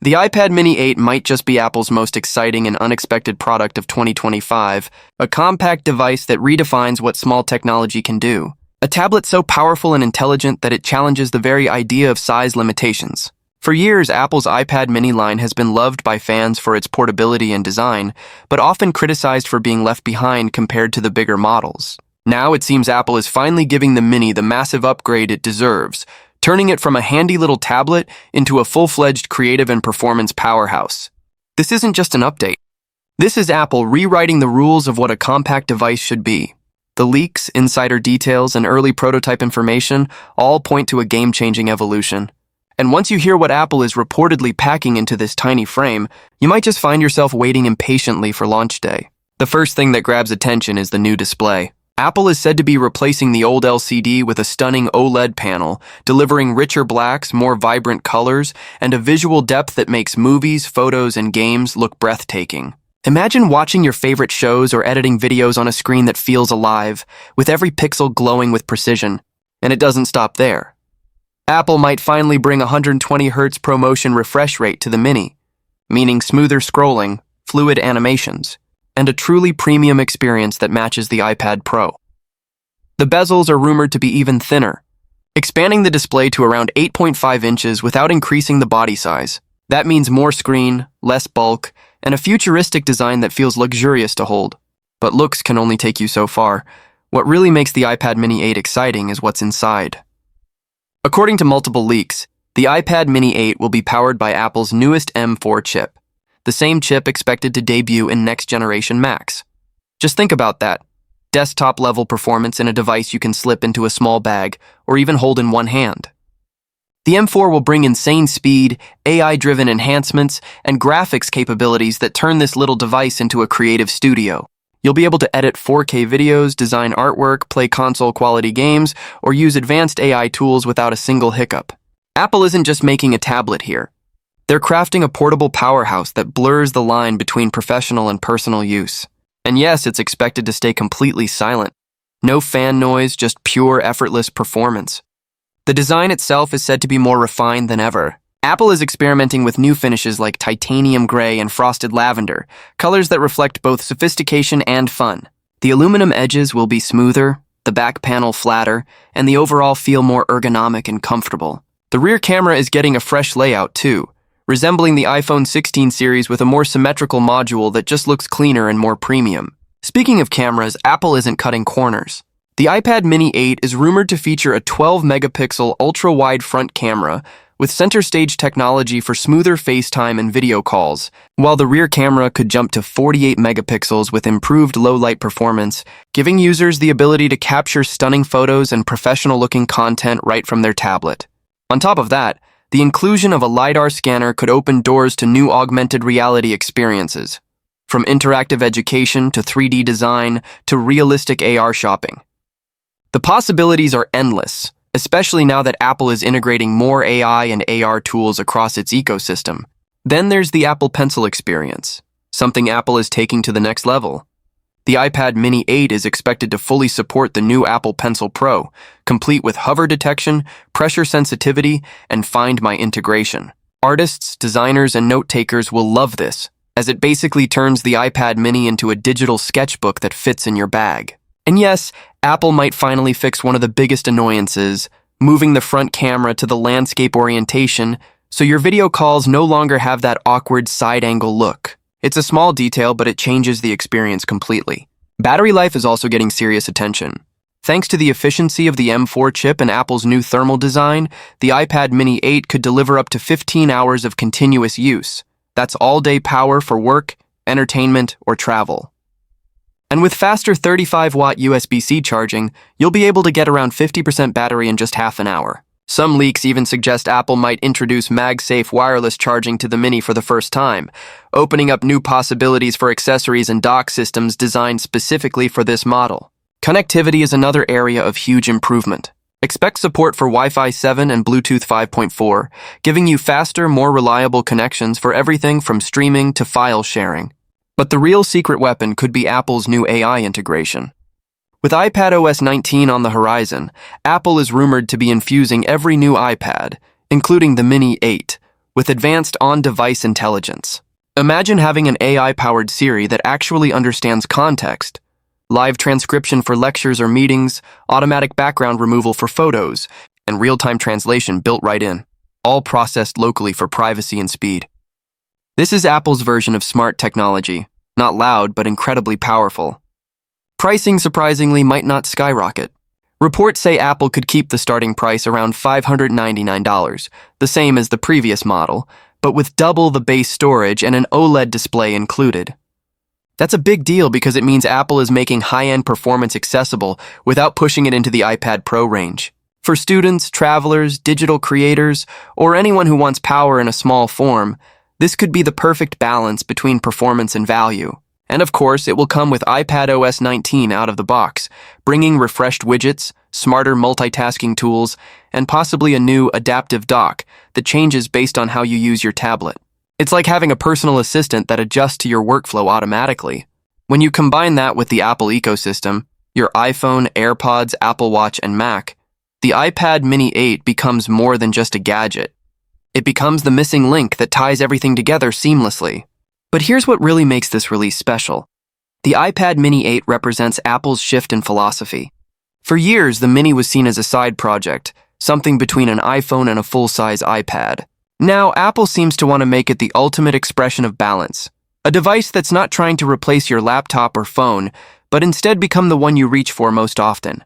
The iPad Mini 8 might just be Apple's most exciting and unexpected product of 2025, a compact device that redefines what small technology can do. A tablet so powerful and intelligent that it challenges the very idea of size limitations. For years, Apple's iPad Mini line has been loved by fans for its portability and design, but often criticized for being left behind compared to the bigger models. Now it seems Apple is finally giving the Mini the massive upgrade it deserves, turning it from a handy little tablet into a full-fledged creative and performance powerhouse. This isn't just an update. This is Apple rewriting the rules of what a compact device should be. The leaks, insider details, and early prototype information all point to a game-changing evolution. And once you hear what Apple is reportedly packing into this tiny frame, you might just find yourself waiting impatiently for launch day. The first thing that grabs attention is the new display. Apple is said to be replacing the old LCD with a stunning OLED panel, delivering richer blacks, more vibrant colors, and a visual depth that makes movies, photos, and games look breathtaking. Imagine watching your favorite shows or editing videos on a screen that feels alive, with every pixel glowing with precision. And it doesn't stop there. Apple might finally bring 120Hz ProMotion refresh rate to the Mini, meaning smoother scrolling, fluid animations, and a truly premium experience that matches the iPad Pro. The bezels are rumored to be even thinner, expanding the display to around 8.5 inches without increasing the body size. That means more screen, less bulk, and a futuristic design that feels luxurious to hold. But looks can only take you so far. What really makes the iPad Mini 8 exciting is what's inside. According to multiple leaks, the iPad Mini 8 will be powered by Apple's newest M4 chip, the same chip expected to debut in next-generation Macs. Just think about that. Desktop-level performance in a device you can slip into a small bag or even hold in one hand. The M4 will bring insane speed, AI-driven enhancements, and graphics capabilities that turn this little device into a creative studio. You'll be able to edit 4K videos, design artwork, play console-quality games, or use advanced AI tools without a single hiccup. Apple isn't just making a tablet here. They're crafting a portable powerhouse that blurs the line between professional and personal use. And yes, it's expected to stay completely silent. No fan noise, just pure, effortless performance. The design itself is said to be more refined than ever. Apple is experimenting with new finishes like titanium gray and frosted lavender, colors that reflect both sophistication and fun. The aluminum edges will be smoother, the back panel flatter, and the overall feel more ergonomic and comfortable. The rear camera is getting a fresh layout too, resembling the iPhone 16 series with a more symmetrical module that just looks cleaner and more premium. Speaking of cameras, Apple isn't cutting corners. The iPad Mini 8 is rumored to feature a 12-megapixel ultra-wide front camera with center stage technology for smoother FaceTime and video calls, while the rear camera could jump to 48 megapixels with improved low-light performance, giving users the ability to capture stunning photos and professional-looking content right from their tablet. On top of that, the inclusion of a LiDAR scanner could open doors to new augmented reality experiences, from interactive education to 3D design to realistic AR shopping. The possibilities are endless, especially now that Apple is integrating more AI and AR tools across its ecosystem. Then there's the Apple Pencil experience, something Apple is taking to the next level. The iPad Mini 8 is expected to fully support the new Apple Pencil Pro, complete with hover detection, pressure sensitivity, and Find My integration. Artists, designers, and note-takers will love this, as it basically turns the iPad Mini into a digital sketchbook that fits in your bag. And yes, Apple might finally fix one of the biggest annoyances, moving the front camera to the landscape orientation, so your video calls no longer have that awkward side-angle look. It's a small detail, but it changes the experience completely. Battery life is also getting serious attention. Thanks to the efficiency of the M4 chip and Apple's new thermal design, the iPad Mini 8 could deliver up to 15 hours of continuous use. That's all-day power for work, entertainment, or travel. And with faster 35-watt USB-C charging, you'll be able to get around 50% battery in just half an hour. Some leaks even suggest Apple might introduce MagSafe wireless charging to the Mini for the first time, opening up new possibilities for accessories and dock systems designed specifically for this model. Connectivity is another area of huge improvement. Expect support for Wi-Fi 7 and Bluetooth 5.4, giving you faster, more reliable connections for everything from streaming to file sharing. But the real secret weapon could be Apple's new AI integration. With iPadOS 19 on the horizon, Apple is rumored to be infusing every new iPad, including the Mini 8, with advanced on-device intelligence. Imagine having an AI-powered Siri that actually understands context, live transcription for lectures or meetings, automatic background removal for photos, and real-time translation built right in, all processed locally for privacy and speed. This is Apple's version of smart technology, not loud but incredibly powerful. Pricing, surprisingly, might not skyrocket. Reports say Apple could keep the starting price around $599, the same as the previous model, but with double the base storage and an OLED display included. That's a big deal because it means Apple is making high-end performance accessible without pushing it into the iPad Pro range. For students, travelers, digital creators, or anyone who wants power in a small form, this could be the perfect balance between performance and value. And of course, it will come with iPad OS 19 out of the box, bringing refreshed widgets, smarter multitasking tools, and possibly a new adaptive dock that changes based on how you use your tablet. It's like having a personal assistant that adjusts to your workflow automatically. When you combine that with the Apple ecosystem, your iPhone, AirPods, Apple Watch, and Mac, the iPad Mini 8 becomes more than just a gadget. It becomes the missing link that ties everything together seamlessly. But here's what really makes this release special. The iPad Mini 8 represents Apple's shift in philosophy. For years, the Mini was seen as a side project, something between an iPhone and a full-size iPad. Now, Apple seems to want to make it the ultimate expression of balance, a device that's not trying to replace your laptop or phone, but instead become the one you reach for most often.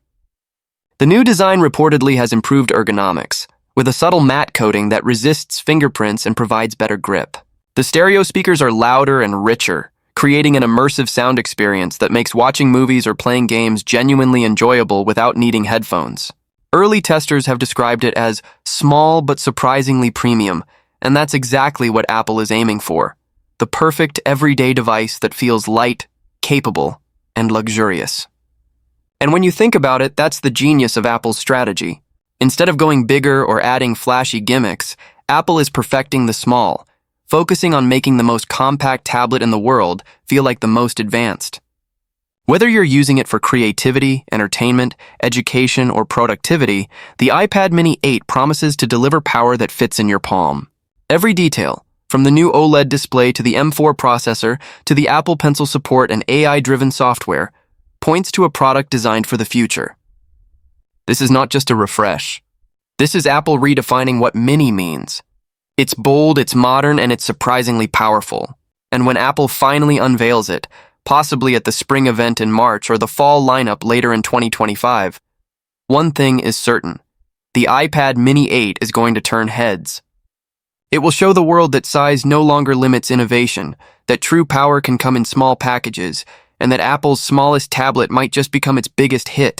The new design reportedly has improved ergonomics, with a subtle matte coating that resists fingerprints and provides better grip. The stereo speakers are louder and richer, creating an immersive sound experience that makes watching movies or playing games genuinely enjoyable without needing headphones. Early testers have described it as small but surprisingly premium, and that's exactly what Apple is aiming for. The perfect everyday device that feels light, capable, and luxurious. And when you think about it, that's the genius of Apple's strategy. Instead of going bigger or adding flashy gimmicks, Apple is perfecting the small, focusing on making the most compact tablet in the world feel like the most advanced. Whether you're using it for creativity, entertainment, education, or productivity, the iPad Mini 8 promises to deliver power that fits in your palm. Every detail, from the new OLED display to the M4 processor to the Apple Pencil support and AI-driven software, points to a product designed for the future. This is not just a refresh. This is Apple redefining what Mini means. It's bold, it's modern, and it's surprisingly powerful. And when Apple finally unveils it, possibly at the spring event in March or the fall lineup later in 2025, one thing is certain. The iPad Mini 8 is going to turn heads. It will show the world that size no longer limits innovation, that true power can come in small packages, and that Apple's smallest tablet might just become its biggest hit.